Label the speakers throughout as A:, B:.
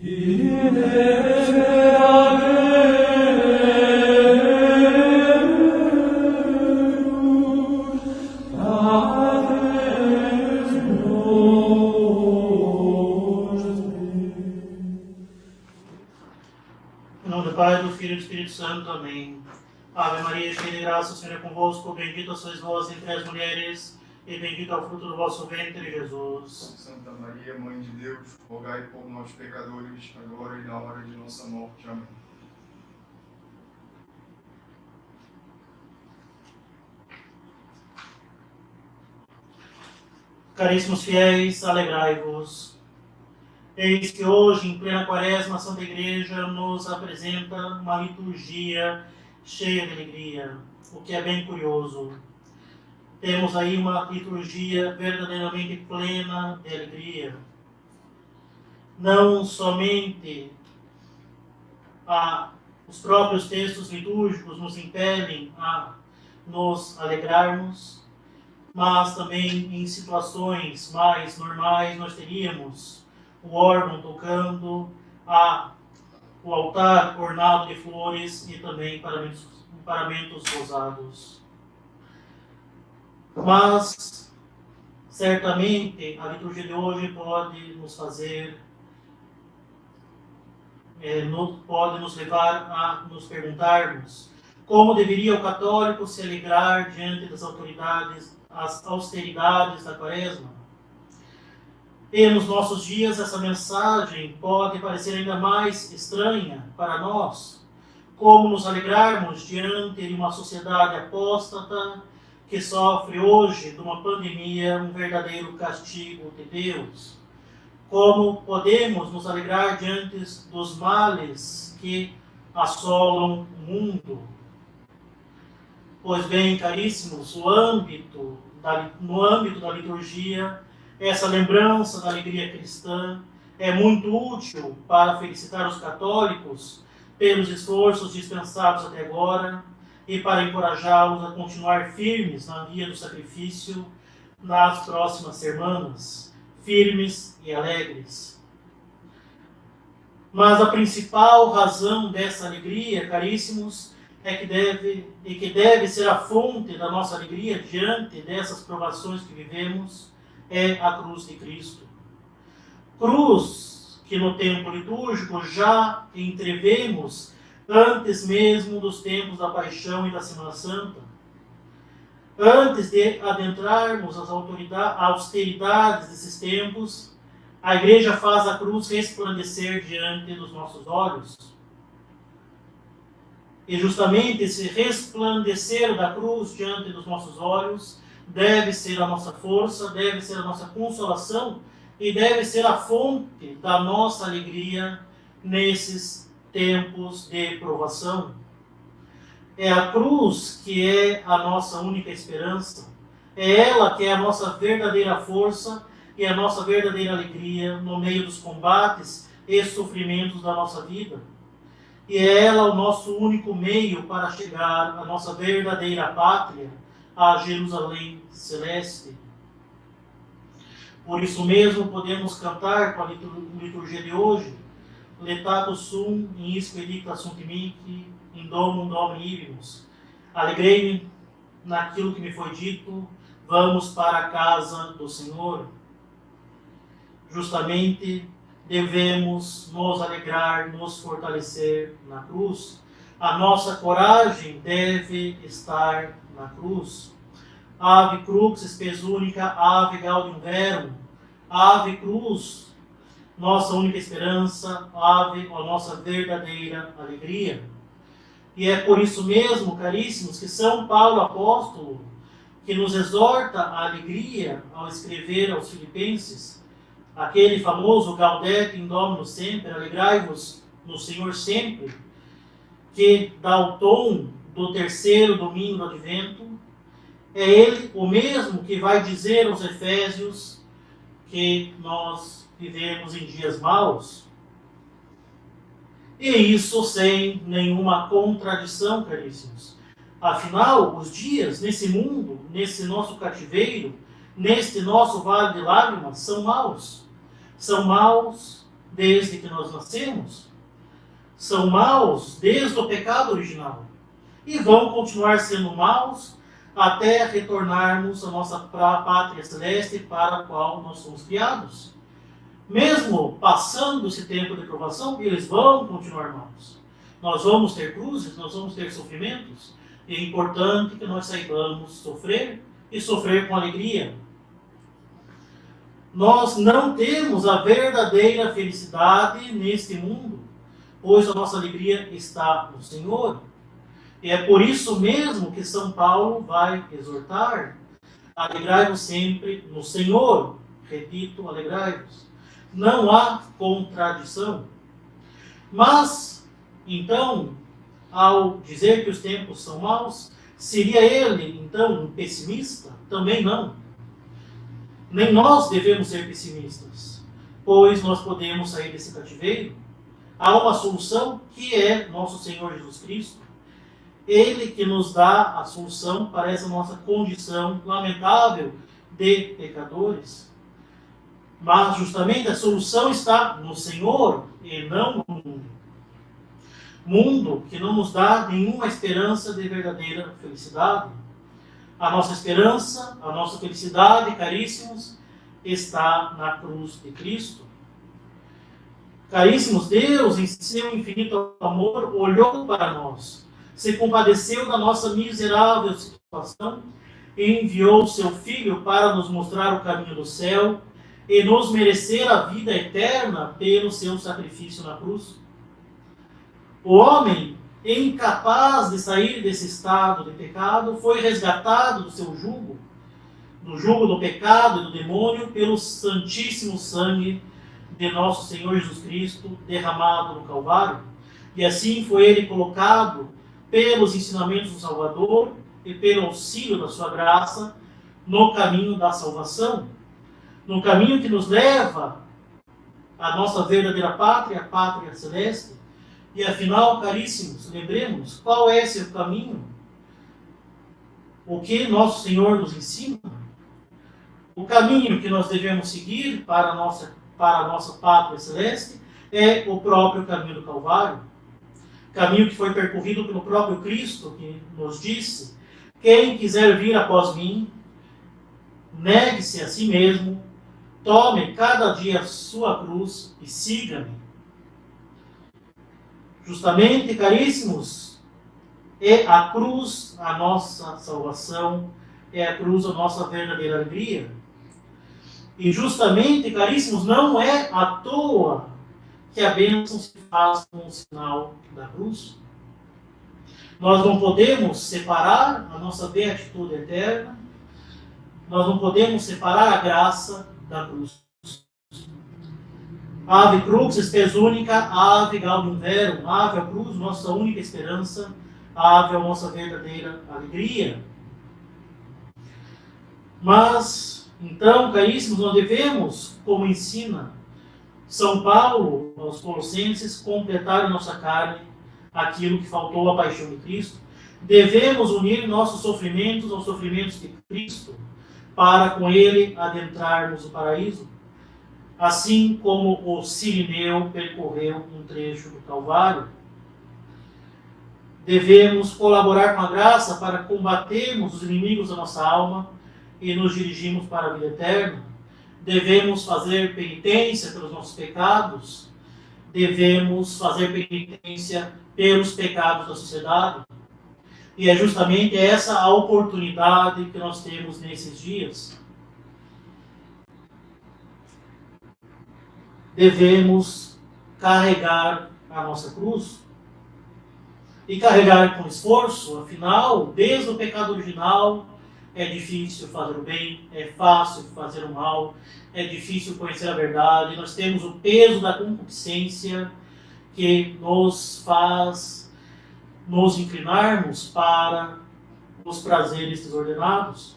A: Em nome do Pai, do Filho e do Espírito Santo. Amém. Ave Maria, cheia de graça, o Senhor é convosco. Bendita sois vós entre as mulheres, e bendito é o fruto do vosso ventre, Jesus.
B: Santa Maria, Mãe de Deus, rogai por nós pecadores, agora e na hora de nossa morte. Amém.
A: Caríssimos fiéis, alegrai-vos. Eis que hoje, em plena quaresma, a Santa Igreja nos apresenta uma liturgia cheia de alegria, o que é bem curioso. Temos aí uma liturgia verdadeiramente plena de alegria. Não somente os próprios textos litúrgicos nos impelem a nos alegrarmos, mas também em situações mais normais nós teríamos o órgão tocando, o altar ornado de flores e também paramentos rosados. Mas, certamente, a liturgia de hoje pode nos fazer, pode nos levar a nos perguntarmos como deveria o católico se alegrar diante das as austeridades da quaresma. E nos nossos dias essa mensagem pode parecer ainda mais estranha para nós. Como nos alegrarmos diante de uma sociedade apóstata que sofre hoje de uma pandemia um verdadeiro castigo de Deus? Como podemos nos alegrar diante dos males que assolam o mundo? Pois bem, caríssimos, no âmbito da liturgia, essa lembrança da alegria cristã é muito útil para felicitar os católicos pelos esforços dispensados até agora e para encorajá-los a continuar firmes na via do sacrifício nas próximas semanas, firmes e alegres. Mas a principal razão dessa alegria, caríssimos, que deve ser a fonte da nossa alegria diante dessas provações que vivemos, é a cruz de Cristo. Cruz que no tempo litúrgico já entrevemos antes mesmo dos tempos da Paixão e da Semana Santa. Antes de adentrarmos as austeridades desses tempos, a Igreja faz a cruz resplandecer diante dos nossos olhos. E justamente esse resplandecer da cruz diante dos nossos olhos deve ser a nossa força, deve ser a nossa consolação e deve ser a fonte da nossa alegria nesses tempos de provação. É a cruz que é a nossa única esperança, é ela que é a nossa verdadeira força e a nossa verdadeira alegria no meio dos combates e sofrimentos da nossa vida. E é ela o nosso único meio para chegar à nossa verdadeira pátria, a Jerusalém celeste. Por isso mesmo podemos cantar com a liturgia de hoje: Letatus sum in isque edicta sunt mihi, in domum Domini ibimus. Alegrei-me naquilo que me foi dito, vamos para a casa do Senhor. Justamente devemos nos alegrar, nos fortalecer na cruz. A nossa coragem deve estar na cruz. Ave crux spes unica, ave gaudium verum. Ave cruz, nossa única esperança, ave a nossa verdadeira alegria. E é por isso mesmo, caríssimos, que São Paulo apóstolo, que nos exorta à alegria ao escrever aos Filipenses, aquele famoso Gaudete in Domino sempre, alegrai-vos no Senhor sempre, que dá o tom do terceiro domingo do Advento, é ele o mesmo que vai dizer aos Efésios que nós vivemos em dias maus. E isso sem nenhuma contradição, caríssimos. Afinal, os dias nesse mundo, nesse nosso cativeiro, neste nosso vale de lágrimas, são maus. São maus desde que nós nascemos. São maus desde o pecado original. E vão continuar sendo maus até retornarmos à nossa pátria celeste para a qual nós somos criados. Mesmo passando esse tempo de provação, eles vão continuar maus. Nós vamos ter cruzes, nós vamos ter sofrimentos. E é importante que nós saibamos sofrer e sofrer com alegria. Nós não temos a verdadeira felicidade neste mundo, pois a nossa alegria está no Senhor. E é por isso mesmo que São Paulo vai exortar: alegrai-vos sempre no Senhor. Repito, alegrai-vos. Não há contradição. Mas, então, ao dizer que os tempos são maus, seria ele, então, um pessimista? Também não. Nem nós devemos ser pessimistas, pois nós podemos sair desse cativeiro. Há uma solução que é nosso Senhor Jesus Cristo. Ele que nos dá a solução para essa nossa condição lamentável de pecadores. Mas justamente a solução está no Senhor e não no mundo. Mundo que não nos dá nenhuma esperança de verdadeira felicidade. A nossa esperança, a nossa felicidade, caríssimos, está na cruz de Cristo. Caríssimos, Deus, em seu infinito amor, olhou para nós, se compadeceu da nossa miserável situação e enviou seu Filho para nos mostrar o caminho do céu e nos merecer a vida eterna pelo seu sacrifício na cruz. O homem, incapaz de sair desse estado de pecado, foi resgatado do seu jugo, do jugo do pecado e do demônio, pelo santíssimo sangue de nosso Senhor Jesus Cristo derramado no Calvário. E assim foi ele colocado pelos ensinamentos do Salvador e pelo auxílio da sua graça no caminho da salvação, no caminho que nos leva à nossa verdadeira pátria, a pátria celeste. E afinal, caríssimos, lembremos qual é esse caminho, o que nosso Senhor nos ensina, o caminho que nós devemos seguir para a nossa pátria celeste é o próprio caminho do Calvário. Caminho que foi percorrido pelo próprio Cristo, que nos disse: quem quiser vir após mim, negue-se a si mesmo, tome cada dia a sua cruz e siga-me. Justamente, caríssimos, é a cruz a nossa salvação, é a cruz a nossa verdadeira alegria. E justamente, caríssimos, não é à toa que a bênção se faz com o sinal da cruz. Nós não podemos separar a nossa beatitude eterna, nós não podemos separar a graça da cruz. Ave crux, spes unica, ave gaudium verum, ave a cruz, nossa única esperança, ave a nossa verdadeira alegria. Mas, então, caríssimos, nós devemos, como ensina São Paulo aos Colossenses, completar em nossa carne aquilo que faltou à paixão de Cristo. Devemos unir nossos sofrimentos aos sofrimentos de Cristo, para com ele adentrarmos o paraíso, assim como o Sirineu percorreu um trecho do Calvário. Devemos colaborar com a graça para combatermos os inimigos da nossa alma e nos dirigirmos para a vida eterna. Devemos fazer penitência pelos nossos pecados. Devemos fazer penitência pelos pecados da sociedade. E é justamente essa a oportunidade que nós temos nesses dias. Devemos carregar a nossa cruz. E carregar com esforço, afinal, desde o pecado original, é difícil fazer o bem, é fácil fazer o mal, é difícil conhecer a verdade. Nós temos o peso da concupiscência que nos faz nos inclinarmos para os prazeres desordenados.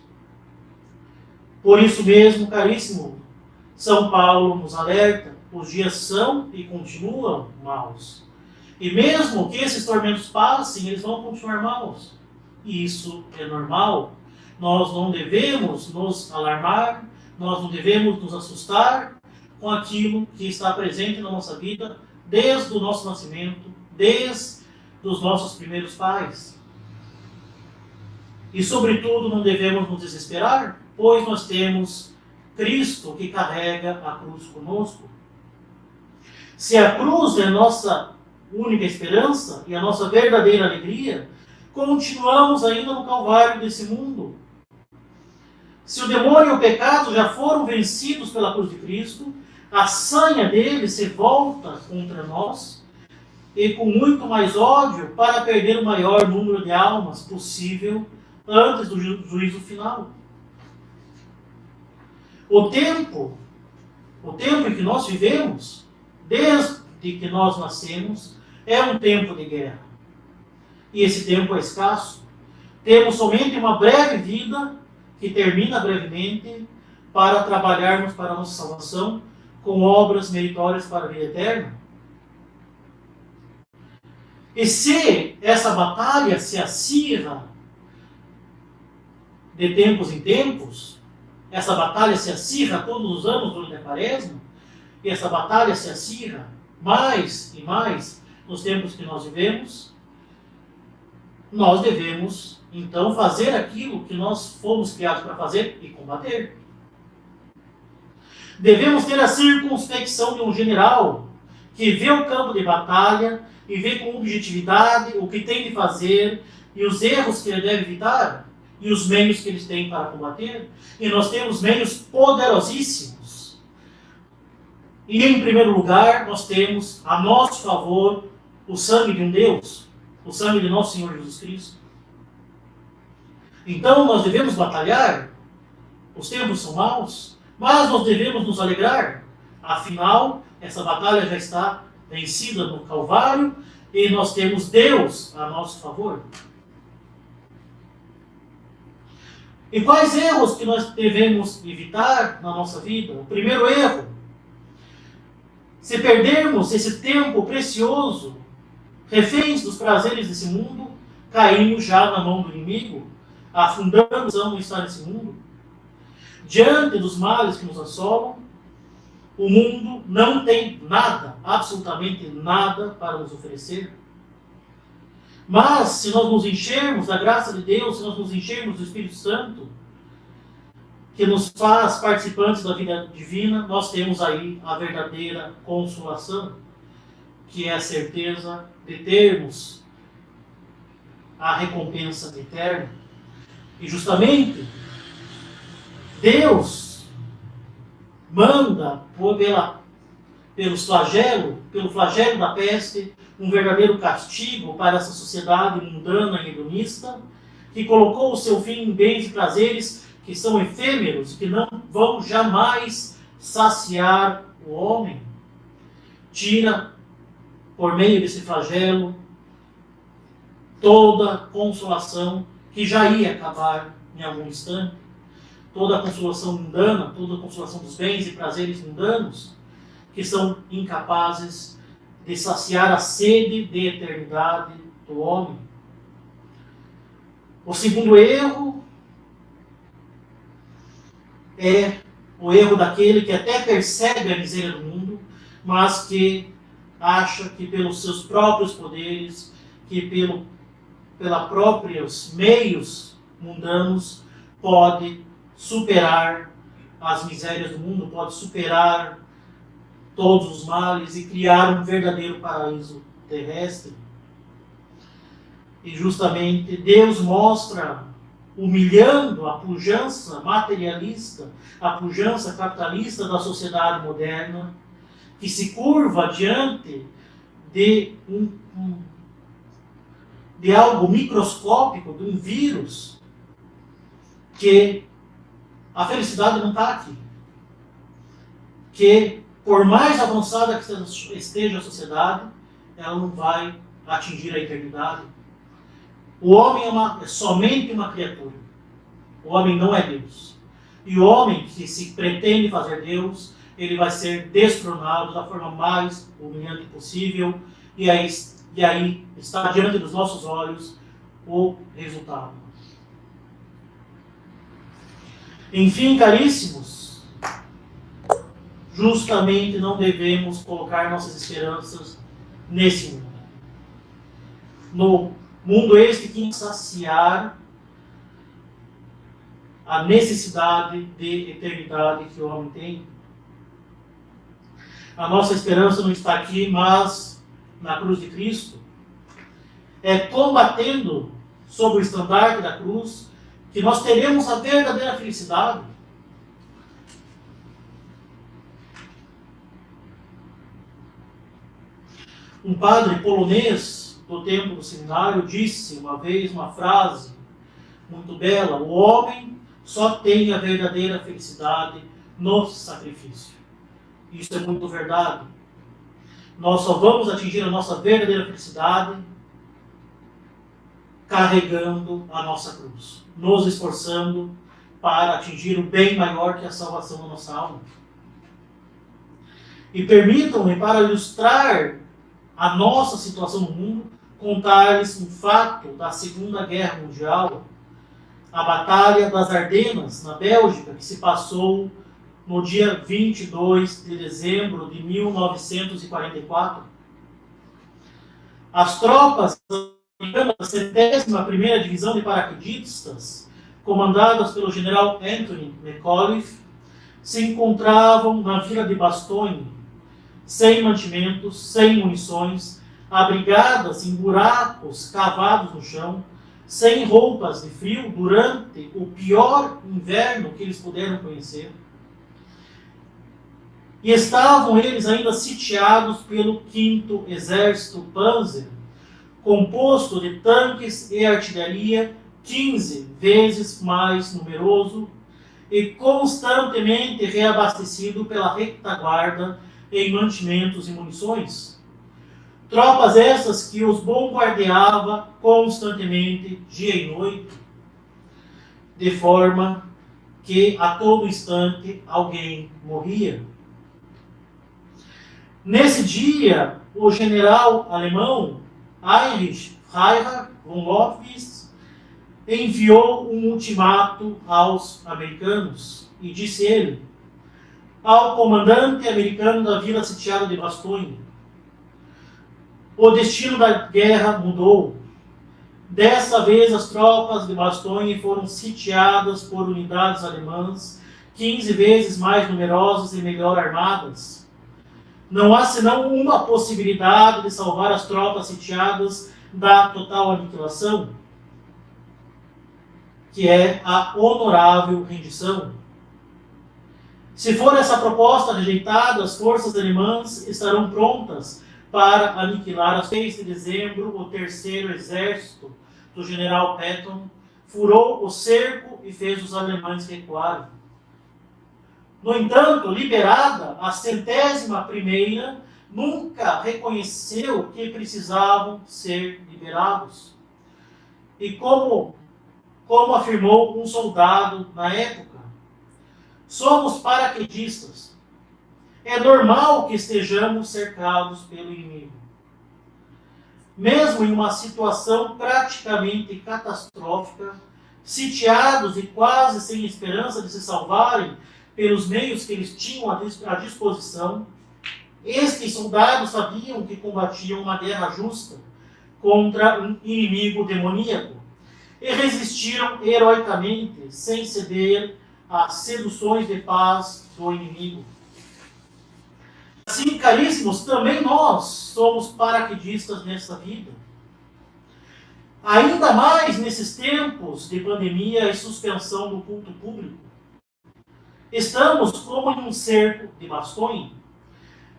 A: Por isso mesmo, caríssimo, São Paulo nos alerta: os dias são e continuam maus. E mesmo que esses tormentos passem, eles vão continuar maus. E isso é normal. Nós não devemos nos alarmar, nós não devemos nos assustar, com aquilo que está presente na nossa vida desde o nosso nascimento, desde os nossos primeiros pais. E, sobretudo, não devemos nos desesperar, pois nós temos Cristo que carrega a cruz conosco. Se a cruz é a nossa única esperança e a nossa verdadeira alegria, continuamos ainda no calvário desse mundo. Se o demônio e o pecado já foram vencidos pela cruz de Cristo, a sanha dele se volta contra nós e com muito mais ódio para perder o maior número de almas possível antes do juízo final. O tempo em que nós vivemos, desde que nós nascemos, é um tempo de guerra. E esse tempo é escasso. Temos somente uma breve vida, que termina brevemente, para trabalharmos para a nossa salvação, com obras meritórias para a vida eterna. E se essa batalha se acirra de tempos em tempos, essa batalha se acirra todos os anos durante a Quaresma, e essa batalha se acirra mais e mais nos tempos que nós vivemos, nós devemos, então, fazer aquilo que nós fomos criados para fazer e combater. Devemos ter a circunspecção de um general que vê o campo de batalha e vê com objetividade o que tem de fazer e os erros que ele deve evitar e os meios que eles têm para combater. E nós temos meios poderosíssimos. E, em primeiro lugar, nós temos a nosso favor o sangue de um Deus, o sangue de nosso Senhor Jesus Cristo. Então, nós devemos batalhar, os tempos são maus, mas nós devemos nos alegrar. Afinal, essa batalha já está vencida no Calvário e nós temos Deus a nosso favor. E quais erros que nós devemos evitar na nossa vida? O primeiro erro: se perdermos esse tempo precioso, reféns dos prazeres desse mundo, caímos já na mão do inimigo, afundamos em estar nesse mundo. Diante dos males que nos assolam, o mundo não tem nada, absolutamente nada para nos oferecer. Mas, se nós nos enchermos da graça de Deus, se nós nos enchermos do Espírito Santo, que nos faz participantes da vida divina, nós temos aí a verdadeira consolação, que é a certeza de termos a recompensa eterna. E justamente, Deus manda pelo flagelo da peste, um verdadeiro castigo para essa sociedade mundana e hedonista, que colocou o seu fim em bens e prazeres que são efêmeros, que não vão jamais saciar o homem. Tira, por meio desse flagelo, toda consolação que já ia acabar em algum instante, toda a consolação mundana, toda a consolação dos bens e prazeres mundanos, que são incapazes de saciar a sede de eternidade do homem. O segundo erro é o erro daquele que até percebe a miséria do mundo, mas que acha que pelos seus próprios poderes, que pelos próprios meios mundanos, pode superar as misérias do mundo, pode superar todos os males e criar um verdadeiro paraíso terrestre. E justamente Deus mostra, humilhando a pujança materialista, a pujança capitalista da sociedade moderna, que se curva diante de algo microscópico, de um vírus, que a felicidade não está aqui. Que, por mais avançada que esteja a sociedade, ela não vai atingir a eternidade. O homem é somente uma criatura. O homem não é Deus. E o homem que se pretende fazer Deus, ele vai ser destronado da forma mais humilhante possível. E aí está diante dos nossos olhos o resultado. Enfim, caríssimos, justamente não devemos colocar nossas esperanças nesse mundo. No mundo este que saciar a necessidade de eternidade que o homem tem. A nossa esperança não está aqui, mas na cruz de Cristo. É combatendo sob o estandarte da cruz que nós teremos a verdadeira felicidade. Um padre polonês do tempo do seminário disse uma vez uma frase muito bela: o homem só tem a verdadeira felicidade no sacrifício. Isso é muito verdade. Nós só vamos atingir a nossa verdadeira felicidade carregando a nossa cruz, nos esforçando para atingir o bem maior que a salvação da nossa alma. E permitam-me, para ilustrar a nossa situação no mundo, contar-lhes um fato da Segunda Guerra Mundial, a Batalha das Ardenas, na Bélgica, que se passou no dia 22 de dezembro de 1944. As tropas americanas da 71ª Divisão de Paraquedistas, comandadas pelo general Anthony McAuliffe, se encontravam na vila de Bastogne, sem mantimentos, sem munições, abrigadas em buracos cavados no chão, sem roupas de frio durante o pior inverno que eles puderam conhecer. E estavam eles ainda sitiados pelo 5º Exército Panzer, composto de tanques e artilharia 15 vezes mais numeroso e constantemente reabastecido pela retaguarda em mantimentos e munições. Tropas essas que os bombardeava constantemente, dia e noite, de forma que a todo instante alguém morria. Nesse dia, o general alemão Heinrich von Lotwitz enviou um ultimato aos americanos e disse ele, ao comandante americano da vila sitiada de Bastogne: o destino da guerra mudou. Dessa vez as tropas de Bastogne foram sitiadas por unidades alemãs 15 vezes mais numerosas e melhor armadas. Não há senão uma possibilidade de salvar as tropas sitiadas da total aniquilação, que é a honorável rendição. Se for essa proposta rejeitada, as forças alemãs estarão prontas para aniquilar. A 6 de dezembro, o 3º Exército do general Patton furou o cerco e fez os alemães recuarem. No entanto, liberada, a 101ª nunca reconheceu que precisavam ser liberados. E como afirmou um soldado na época, somos paraquedistas. É normal que estejamos cercados pelo inimigo. Mesmo em uma situação praticamente catastrófica, sitiados e quase sem esperança de se salvarem pelos meios que eles tinham à disposição, estes soldados sabiam que combatiam uma guerra justa contra um inimigo demoníaco e resistiram heroicamente, sem ceder às seduções de paz do inimigo. Assim, caríssimos, também nós somos paraquedistas nessa vida. Ainda mais nesses tempos de pandemia e suspensão do culto público. Estamos como em um cerco de Bastogne,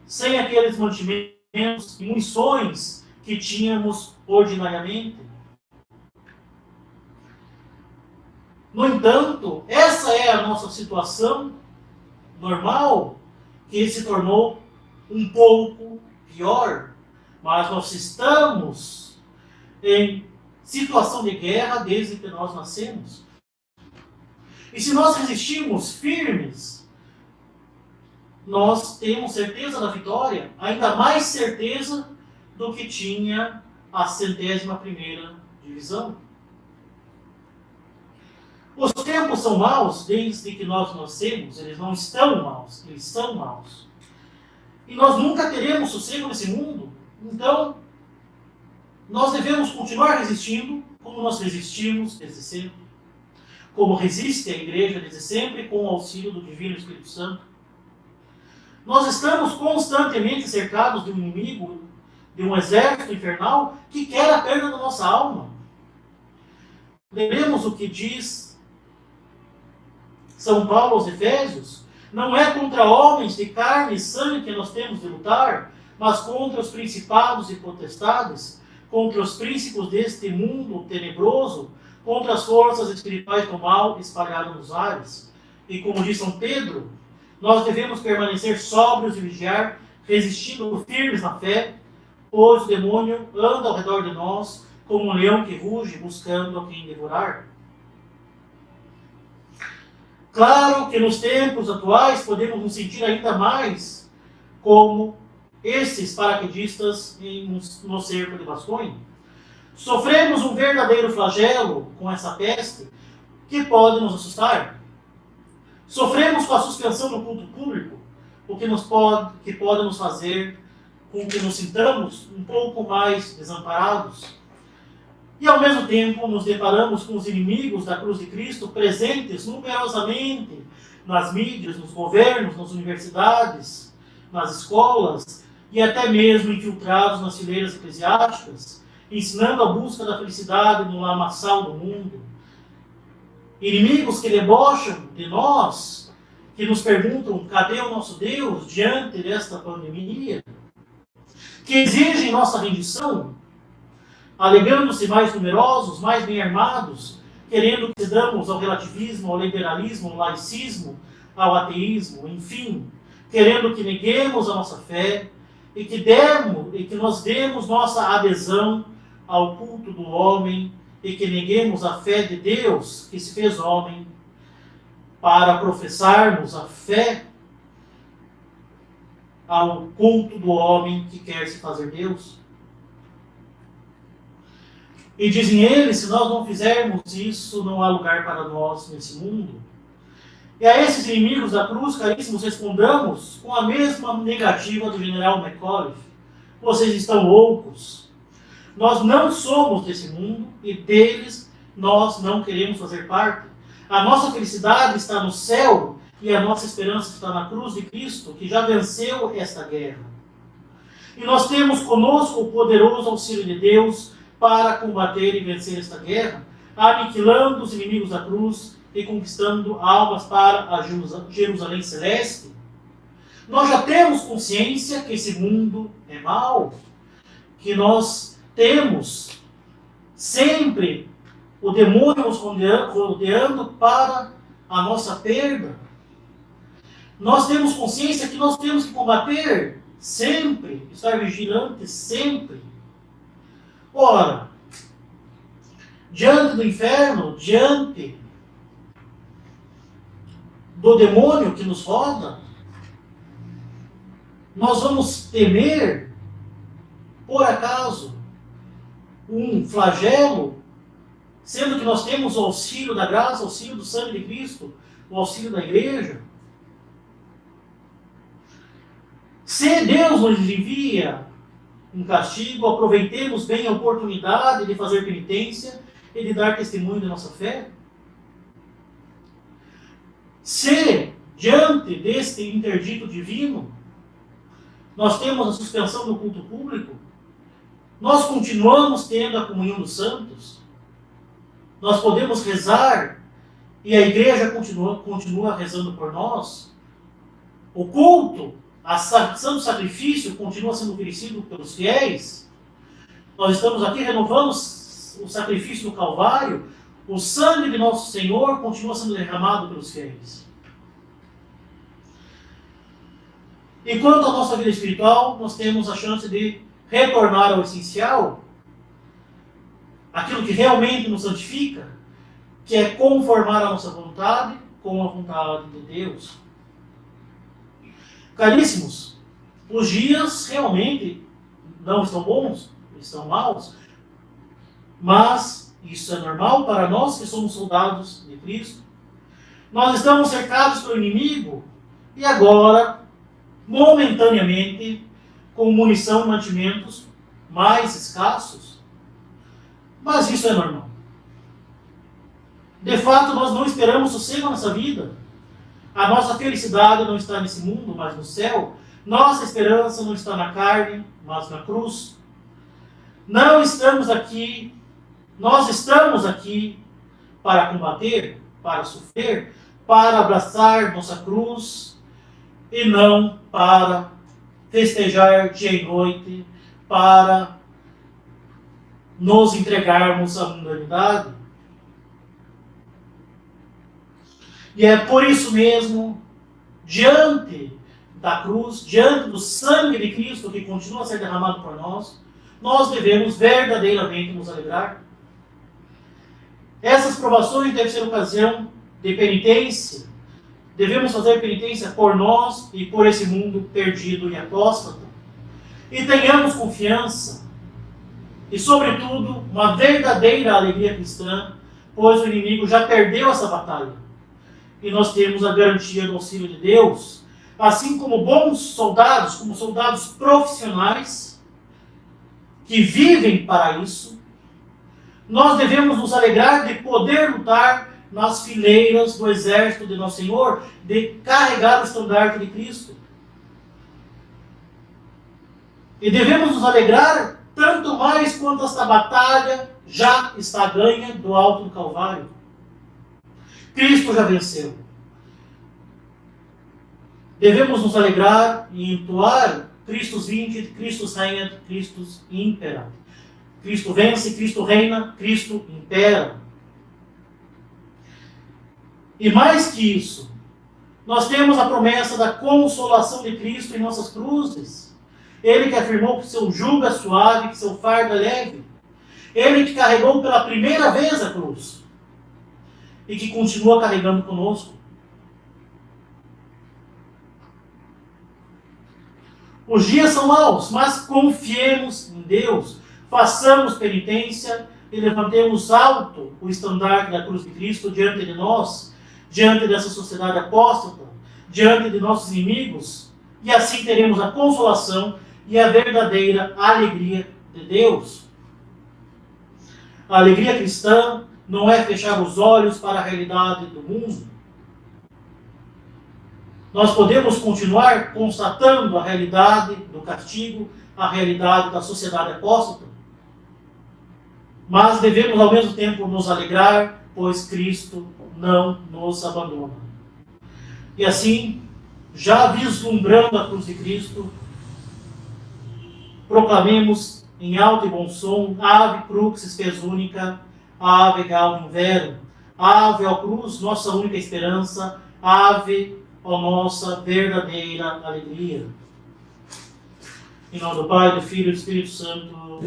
A: sem aqueles mantimentos e munições que tínhamos ordinariamente. No entanto, essa é a nossa situação normal, que se tornou um pouco pior, mas nós estamos em situação de guerra desde que nós nascemos. E se nós resistimos firmes, nós temos certeza da vitória, ainda mais certeza do que tinha a 101ª Divisão. Os tempos são maus desde que nós nascemos, eles não estão maus, eles são maus. e nós nunca teremos sossego nesse mundo. Então, nós devemos continuar resistindo, como nós resistimos desde sempre, como resiste a igreja desde sempre, com o auxílio do Divino Espírito Santo. Nós estamos constantemente cercados de um inimigo, de um exército infernal, que quer a perda da nossa alma. Lembremos o que diz São Paulo aos Efésios: não é contra homens de carne e sangue que nós temos de lutar, mas contra os principados e potestades, contra os príncipes deste mundo tenebroso, contra as forças espirituais do mal espalhadas nos ares. E como diz São Pedro, nós devemos permanecer sóbrios e vigiar, resistindo firmes na fé, pois o demônio anda ao redor de nós como um leão que ruge, buscando a quem devorar. Claro que nos tempos atuais podemos nos sentir ainda mais como esses paraquedistas no cerco de Bastogne. Sofremos um verdadeiro flagelo com essa peste que pode nos assustar. Sofremos com a suspensão do culto público, o que pode nos fazer com que nos sintamos um pouco mais desamparados. E ao mesmo tempo nos deparamos com os inimigos da cruz de Cristo presentes numerosamente nas mídias, nos governos, nas universidades, nas escolas e até mesmo infiltrados nas fileiras eclesiásticas, ensinando a busca da felicidade no lamaçal do mundo. Inimigos que debocham de nós, que nos perguntam cadê o nosso Deus diante desta pandemia, que exigem nossa rendição, alegando-se mais numerosos, mais bem armados, querendo que cedamos ao relativismo, ao liberalismo, ao laicismo, ao ateísmo, enfim, querendo que neguemos a nossa fé e que nós demos nossa adesão ao culto do homem e que neguemos a fé de Deus que se fez homem para professarmos a fé ao culto do homem que quer se fazer Deus. E dizem eles, se nós não fizermos isso, não há lugar para nós nesse mundo. E a esses inimigos da cruz, caríssimos, respondamos com a mesma negativa do general McAuliffe: vocês estão loucos. Nós não somos desse mundo e deles nós não queremos fazer parte. A nossa felicidade está no céu e a nossa esperança está na cruz de Cristo, que já venceu esta guerra. E nós temos conosco o poderoso auxílio de Deus para combater e vencer esta guerra, aniquilando os inimigos da cruz e conquistando almas para a Jerusalém Celeste. Nós já temos consciência que esse mundo é mau, que nós temos sempre o demônio nos rodeando para a nossa perda. Nós temos consciência que nós temos que combater sempre, estar vigilante sempre. Ora, diante do inferno, diante do demônio que nos roda, nós vamos temer, por acaso, um flagelo, sendo que nós temos o auxílio da graça, o auxílio do sangue de Cristo, o auxílio da igreja? Se Deus nos envia um castigo, aproveitemos bem a oportunidade de fazer penitência e de dar testemunho da nossa fé. Se, diante deste interdito divino, nós temos a suspensão do culto público, nós continuamos tendo a comunhão dos santos, nós podemos rezar e a igreja continua rezando por nós, o culto, a santo sacrifício continua sendo oferecido pelos fiéis, nós estamos aqui renovando o sacrifício do Calvário, o sangue de nosso Senhor continua sendo derramado pelos fiéis. E quanto à nossa vida espiritual, nós temos a chance de retornar ao essencial, aquilo que realmente nos santifica, que é conformar a nossa vontade com a vontade de Deus. Caríssimos, os dias realmente não estão bons, estão maus, mas isso é normal para nós que somos soldados de Cristo. Nós estamos cercados pelo inimigo e agora momentaneamente, com munição e mantimentos mais escassos. Mas isso é normal. De fato, nós não esperamos sossego nessa vida. A nossa felicidade não está nesse mundo, mas no céu. Nossa esperança não está na carne, mas na cruz. Nós estamos aqui para combater, para sofrer, para abraçar nossa cruz e não para festejar dia e noite, para nos entregarmos à mundanidade. E é por isso mesmo, diante da cruz, diante do sangue de Cristo que continua a ser derramado por nós, nós devemos verdadeiramente nos alegrar. Essas provações devem ser ocasião de penitência. Devemos fazer penitência por nós e por esse mundo perdido e apóstata. E tenhamos confiança e, sobretudo, uma verdadeira alegria cristã, pois o inimigo já perdeu essa batalha. E nós temos a garantia do auxílio de Deus, assim como bons soldados, como soldados profissionais, que vivem para isso. Nós devemos nos alegrar de poder lutar nas fileiras do exército de Nosso Senhor, de carregar o estandarte de Cristo. E devemos nos alegrar tanto mais quanto esta batalha já está ganha do alto do Calvário. Cristo já venceu. Devemos nos alegrar e entoar Christus vincit, Christus regnat, Christus imperat. Cristo vence, Cristo reina, Cristo impera. E mais que isso, nós temos a promessa da consolação de Cristo em nossas cruzes. Ele que afirmou que seu jugo é suave, que seu fardo é leve. Ele que carregou pela primeira vez a cruz. E que continua carregando conosco. Os dias são maus, mas confiemos em Deus. Façamos penitência e levantemos alto o estandarte da cruz de Cristo diante de nós, diante dessa sociedade apóstata, diante de nossos inimigos, e assim teremos a consolação e a verdadeira alegria de Deus. A alegria cristã não é fechar os olhos para a realidade do mundo. Nós podemos continuar constatando a realidade do castigo, a realidade da sociedade apóstata, mas devemos ao mesmo tempo nos alegrar, pois Cristo não nos abandona. E assim, já vislumbrando a cruz de Cristo, proclamemos em alto e bom som: Ave crux spes unica, Ave gaudium verum, Ave ao cruz, nossa única esperança, Ave a nossa verdadeira alegria. Em nome do Pai, do Filho e do Espírito Santo.